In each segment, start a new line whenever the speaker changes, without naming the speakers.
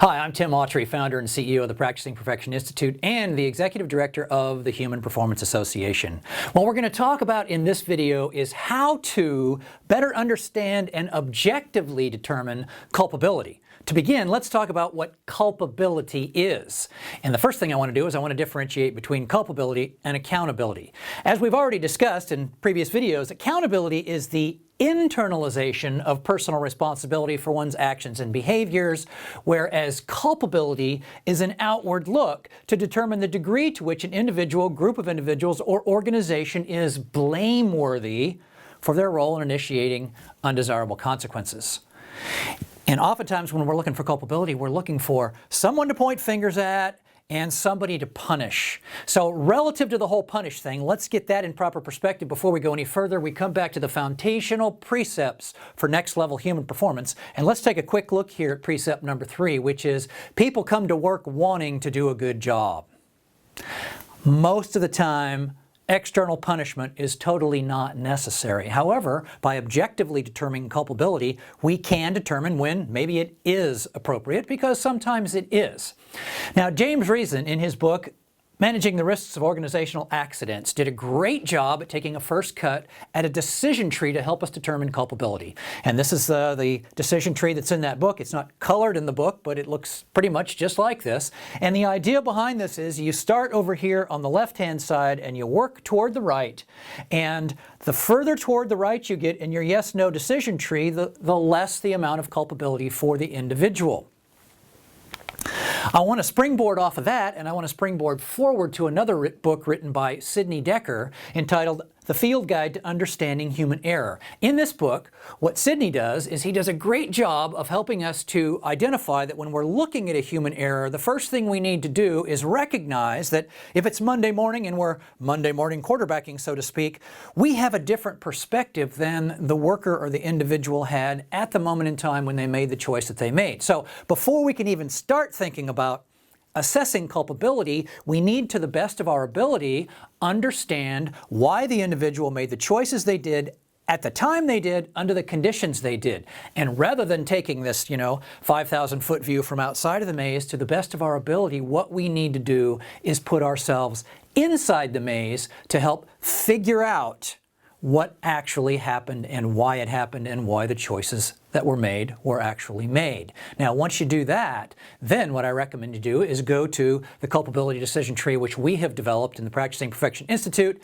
Hi, I'm Tim Autrey, founder and CEO of the Practicing Perfection Institute and the Executive Director of the Human Performance Association. What we're going to talk about in this video is how to better understand and objectively determine culpability. To begin, let's talk about what culpability is. And the first thing I want to do is I want to differentiate between culpability and accountability. As we've already discussed in previous videos, accountability is the internalization of personal responsibility for one's actions and behaviors, whereas culpability is an outward look to determine the degree to which an individual, group of individuals, or organization is blameworthy for their role in initiating undesirable consequences. And oftentimes when we're looking for culpability, we're looking for someone to point fingers at and somebody to punish. So relative to the whole punish thing, let's get that in proper perspective before we go any further. We come back to the foundational precepts for next level human performance. And let's take a quick look here at precept number 3, which is people come to work wanting to do a good job. Most of the time, external punishment is totally not necessary. However, by objectively determining culpability, we can determine when maybe it is appropriate, because sometimes it is. Now, James Reason, in his book, Managing the Risks of Organizational Accidents, did a great job at taking a first cut at a decision tree to help us determine culpability. And this is the decision tree that's in that book. It's not colored in the book, but it looks pretty much just like this. And the idea behind this is you start over here on the left-hand side and you work toward the right. And the further toward the right you get in your yes-no decision tree, the less the amount of culpability for the individual. I want to springboard off of that, and I want to springboard forward to another book written by Sidney Dekker entitled The Field Guide to Understanding Human Error. In this book, what Sidney does is he does a great job of helping us to identify that when we're looking at a human error, the first thing we need to do is recognize that if it's Monday morning and we're Monday morning quarterbacking, so to speak, we have a different perspective than the worker or the individual had at the moment in time when they made the choice that they made. So before we can even start thinking about assessing culpability, we need, to the best of our ability, understand why the individual made the choices they did at the time they did, under the conditions they did. And rather than taking this, 5,000-foot view from outside of the maze, to the best of our ability, what we need to do is put ourselves inside the maze to help figure out what actually happened and why it happened and why the choices that were made were actually made. Now, once you do that, then what I recommend you do is go to the culpability decision tree, which we have developed in the Practicing Perfection Institute.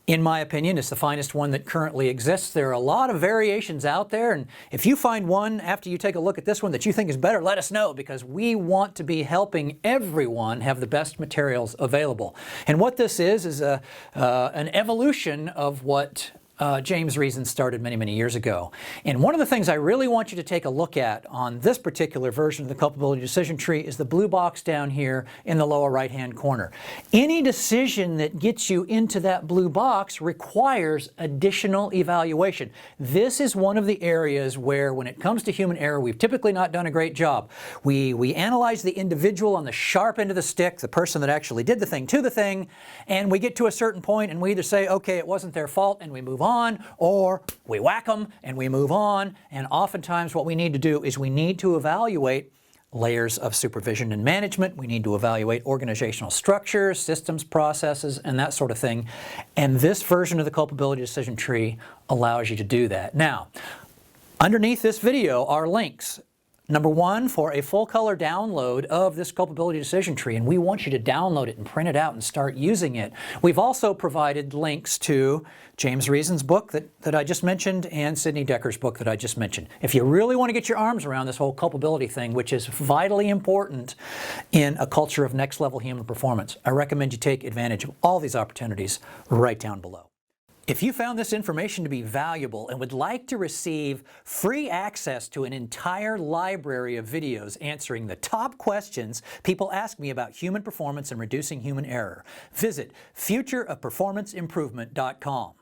In my opinion, it's the finest one that currently exists. There are a lot of variations out there, and if you find one after you take a look at this one that you think is better, let us know, because we want to be helping everyone have the best materials available. And what this is an evolution of what James Reason started many, many years ago. And one of the things I really want you to take a look at on this particular version of the culpability decision tree is the blue box down here in the lower right-hand corner. Any decision that gets you into that blue box requires additional evaluation. This is one of the areas where, when it comes to human error, we've typically not done a great job. We analyze the individual on the sharp end of the stick, the person that actually did the thing to the thing, and we get to a certain point and we either say, okay, it wasn't their fault, and we move on, or we whack them and we move on. And oftentimes what we need to do is we need to evaluate layers of supervision and management. We need to evaluate organizational structures, systems, processes, and that sort of thing. And this version of the culpability decision tree allows you to do that. Now, underneath this video are links. Number 1, for a full color download of this culpability decision tree, and we want you to download it and print it out and start using it. We've also provided links to James Reason's book that I just mentioned and Sidney Dekker's book that I just mentioned. If you really want to get your arms around this whole culpability thing, which is vitally important in a culture of next level human performance, I recommend you take advantage of all these opportunities right down below. If you found this information to be valuable and would like to receive free access to an entire library of videos answering the top questions people ask me about human performance and reducing human error, visit futureofperformanceimprovement.com.